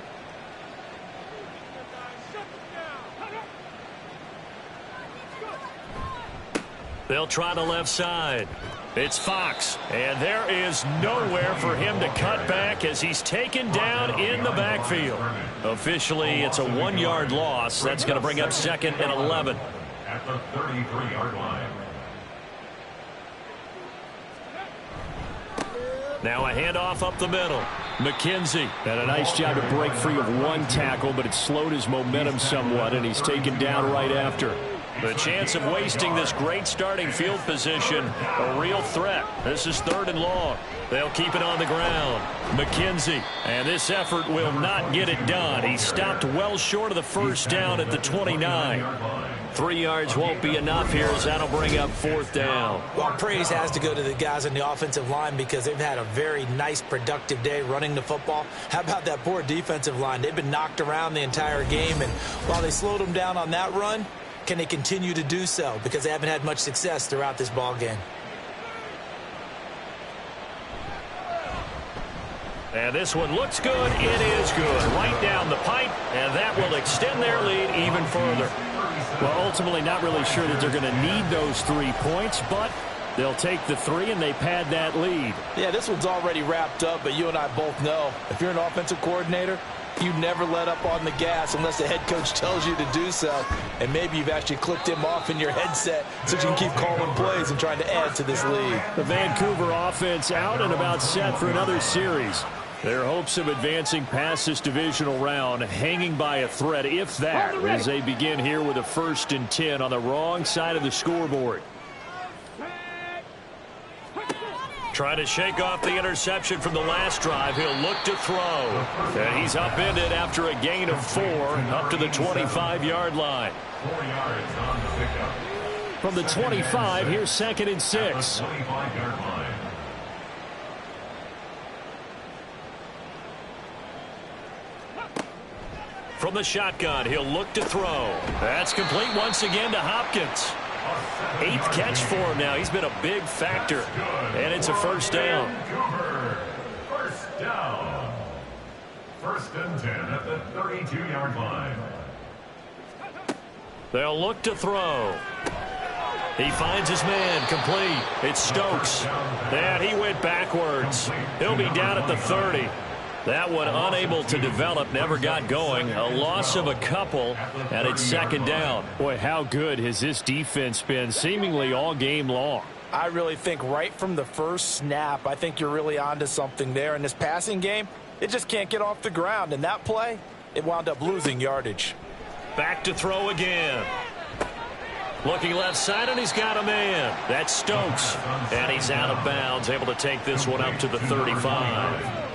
They'll try the left side. It's Fox, and there is nowhere for him to cut back as he's taken down in the backfield. Officially, it's a 1-yard loss. That's going to bring up 2nd and 11. At the 33-yard line. Now a handoff up the middle. McKenzie had a nice job to break free of one tackle, but it slowed his momentum somewhat, and he's taken down right after. The chance of wasting this great starting field position, a real threat. This is 3rd and long. They'll keep it on the ground. McKenzie, and this effort will not get it done. He stopped well short of the first down at the 29. 3 yards won't be enough here as that'll bring up 4th down. Well, praise has to go to the guys on the offensive line because they've had a very nice, productive day running the football. How about that poor defensive line? They've been knocked around the entire game, and while they slowed them down on that run, can they continue to do so? Because they haven't had much success throughout this ball game. And this one looks good. It is good. Right down the pipe, and that will extend their lead even further. Well, ultimately not really sure that they're going to need those 3 points, but they'll take the 3 and they pad that lead. Yeah, this one's already wrapped up, but you and I both know if you're an offensive coordinator, you never let up on the gas unless the head coach tells you to do so. And maybe you've actually clicked him off in your headset so you can keep calling plays and trying to add to this lead. The Vancouver offense out and about set for another series. Their hopes of advancing past this divisional round hanging by a thread, if that, as they begin here with a 1st and 10 on the wrong side of the scoreboard. Trying to shake off the interception from the last drive. He'll look to throw. And he's upended after a gain of 4 up to the 25-yard line. 4 yards on the pickup. From the 25, here's 2nd and 6. 25-yard line. From the shotgun, he'll look to throw. That's complete once again to Hopkins. 8th catch for him now. He's been a big factor. And it's a 1st down. Vancouver, 1st down. 1st and 10 at the 32-yard line. They'll look to throw. He finds his man, complete. It's Stokes. And he went backwards. He'll be down at the 30. That one unable to develop, never got going. A loss of a couple, and it's 2nd down. Boy, how good has this defense been seemingly all game long? I really think right from the first snap, I think you're really onto something there. In this passing game, it just can't get off the ground. And that play, it wound up losing yardage. Back to throw again. Looking left side, and he's got a man. That's Stokes. And he's out of bounds, able to take this one up to the 35.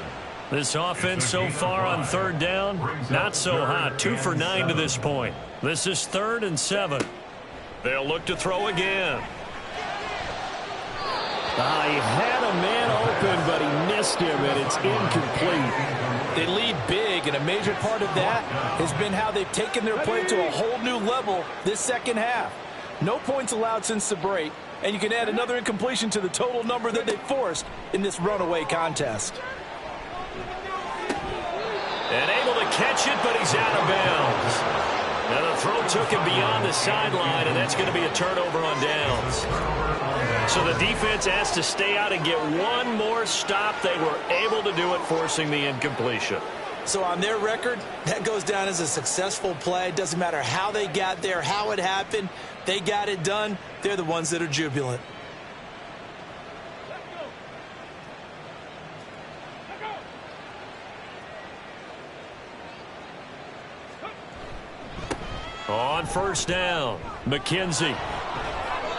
This offense so far on third down, not so hot. 2 for 9 to this point. This is 3rd and 7. They'll look to throw again. He had a man open, but he missed him, and it's incomplete. They lead big, and a major part of that has been how they've taken their play to a whole new level this second half. No points allowed since the break, and you can add another incompletion to the total number that they forced in this runaway contest. And able to catch it, but he's out of bounds. Now the throw took him beyond the sideline, and that's going to be a turnover on downs. So the defense has to stay out and get one more stop. They were able to do it, forcing the incompletion. So on their record, that goes down as a successful play. It doesn't matter how they got there, how it happened. They got it done. They're the ones that are jubilant. On first down, McKenzie.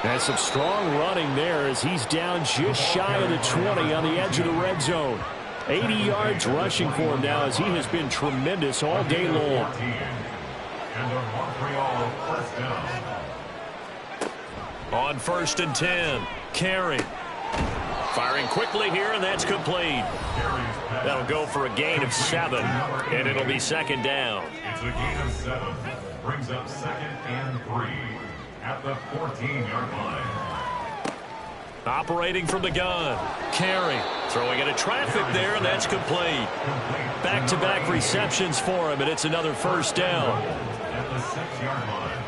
And some strong running there as he's down just shy of the 20 on the edge of the red zone. 80 yards rushing for him now as he has been tremendous all day long. On 1st and 10, Carey. Firing quickly here, and that's complete. That'll go for a gain of 7, and it'll be 2nd down. It's a gain of 7. Brings up 2nd and 3 at the 14-yard line. Operating from the gun, Carey throwing into traffic there, and that's complete. Back-to-back receptions for him, and it's another 1st down. At the 6-yard line.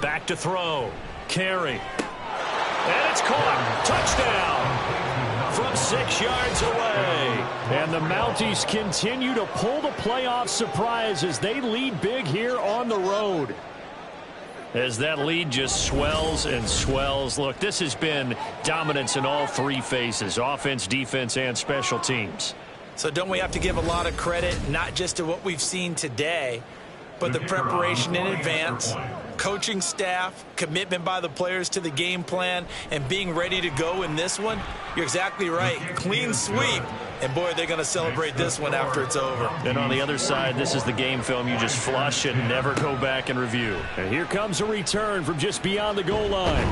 Back to throw, Carey. And it's caught. Touchdown from 6 yards away. And the Mounties continue to pull the playoff surprise as they lead big here on the road. As that lead just swells and swells. Look, this has been dominance in all 3 phases, offense, defense, and special teams. So don't we have to give a lot of credit, not just to what we've seen today, but the preparation in advance, coaching staff, commitment by the players to the game plan, and being ready to go in this one? You're exactly right. Clean sweep. And, boy, they're going to celebrate this one after it's over. And on the other side, this is the game film you just flush and never go back and review. And here comes a return from just beyond the goal line.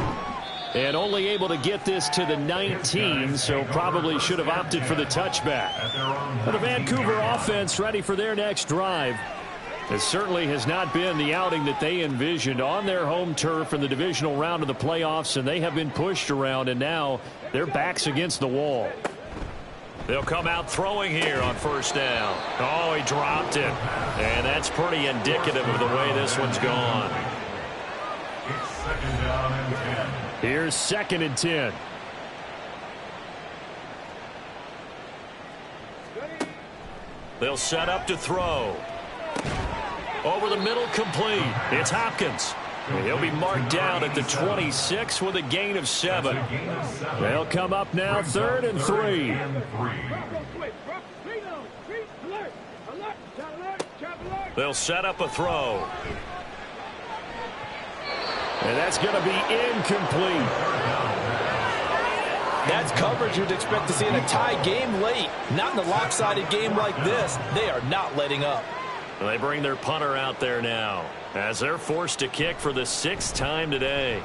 And only able to get this to the 19, so probably should have opted for the touchback. But the Vancouver offense ready for their next drive. It certainly has not been the outing that they envisioned on their home turf in the divisional round of the playoffs, and they have been pushed around, and now their backs against the wall. They'll come out throwing here on 1st down. Oh, he dropped it. And that's pretty indicative of the way this one's gone. It's 2nd down and 10. Here's 2nd and 10. They'll set up to throw. Over the middle, complete. It's Hopkins. He'll be marked down at the 26 with a gain of 7. They'll come up now 3rd and 3. They'll set up a throw. And that's going to be incomplete. That's coverage you'd expect to see in a tie game late. Not in a lopsided game like this. They are not letting up. They bring their punter out there now as they're forced to kick for the 6th time today.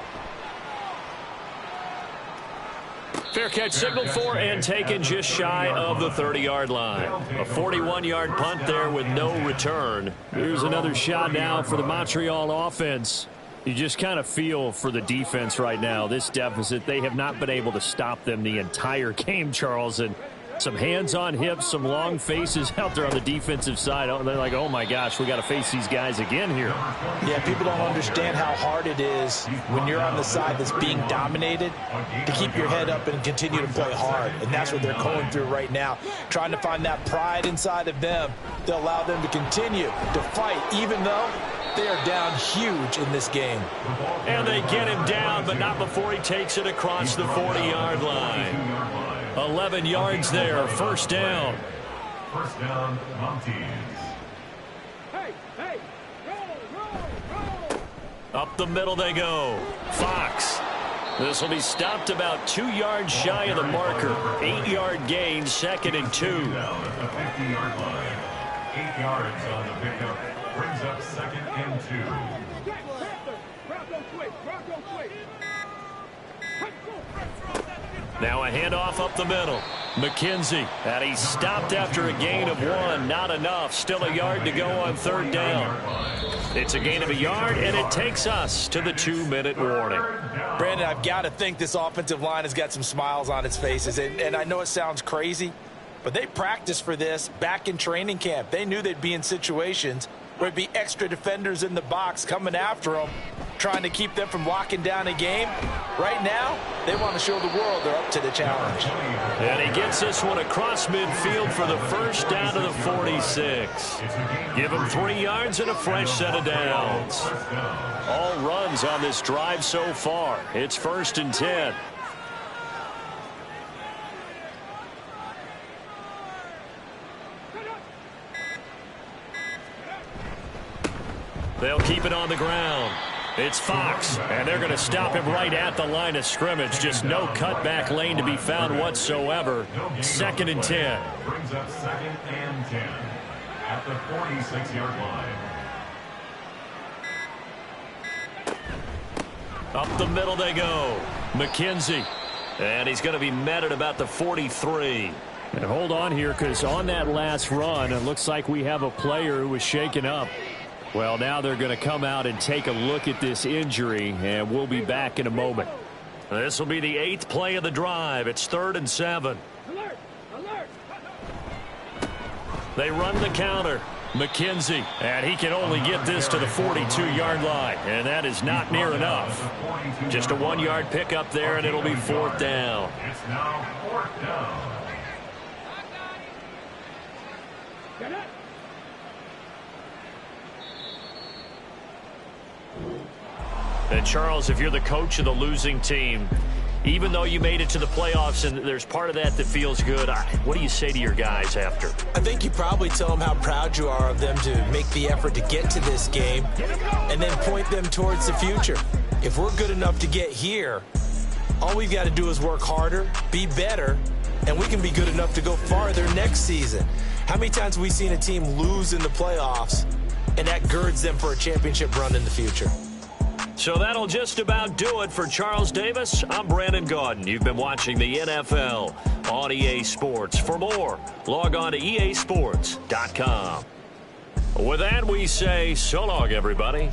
Fair catch signaled for and taken just shy of the 30-yard line. A 41-yard punt there with no return. Here's another shot now for the Montreal offense. You just kind of feel for the defense right now, this deficit. They have not been able to stop them the entire game, Charles. And some hands on hips, some long faces out there on the defensive side. They're like, oh, my gosh, we got to face these guys again here. Yeah, people don't understand how hard it is when you're on the side that's being dominated to keep your head up and continue to play hard. And that's what they're going through right now, trying to find that pride inside of them to allow them to continue to fight, even though they are down huge in this game. And they get him down, but not before he takes it across the 40-yard line. 11 yards there, 1st down. 1st down, Mounties. Up the middle they go. Fox This will be stopped about 2 yards shy of the marker. 8-yard gain, 2nd and 2. Down at the 50-yard line. 8 yards on the pickup. Brings up 2nd and 2. Now a handoff up the middle. McKenzie, and he's stopped after a gain of 1. Not enough. Still a yard to go on 3rd down. It's a gain of a yard, and it takes us to the 2-minute warning. Brandon, I've got to think this offensive line has got some smiles on its faces. And I know it sounds crazy, but they practiced for this back in training camp. They knew they'd be in situations where there'd be extra defenders in the box coming after them, trying to keep them from locking down a game. Right now, they want to show the world they're up to the challenge. And he gets this one across midfield for the first down to the 46. Give him 3 yards and a fresh set of downs. All runs on this drive so far. It's 1st and 10. They'll keep it on the ground. It's Fox, and they're going to stop him right at the line of scrimmage. Just no cutback lane to be found whatsoever. 2nd and 10. Brings up 2nd and 10 at the 46-yard line. Up the middle they go. McKenzie, and he's going to be met at about the 43. And hold on here, because on that last run, it looks like we have a player who was shaken up. Well, now they're going to come out and take a look at this injury, and we'll be back in a moment. This will be the 8th play of the drive. It's 3rd and 7. They run the counter. McKenzie, and he can only get this to the 42-yard line, and that is not near enough. Just a 1-yard pickup there, and it'll be 4th down. It's now 4th down. And Charles, if you're the coach of the losing team, even though you made it to the playoffs and there's part of that feels good, what do you say to your guys after? I think you probably tell them how proud you are of them to make the effort to get to this game and then point them towards the future. If we're good enough to get here, all we've got to do is work harder, be better, and we can be good enough to go farther next season. How many times have we seen a team lose in the playoffs, and that girds them for a championship run in the future? So that'll just about do it for Charles Davis. I'm Brandon Gaudin. You've been watching the NFL on EA Sports. For more, log on to easports.com. With that, we say so long, everybody.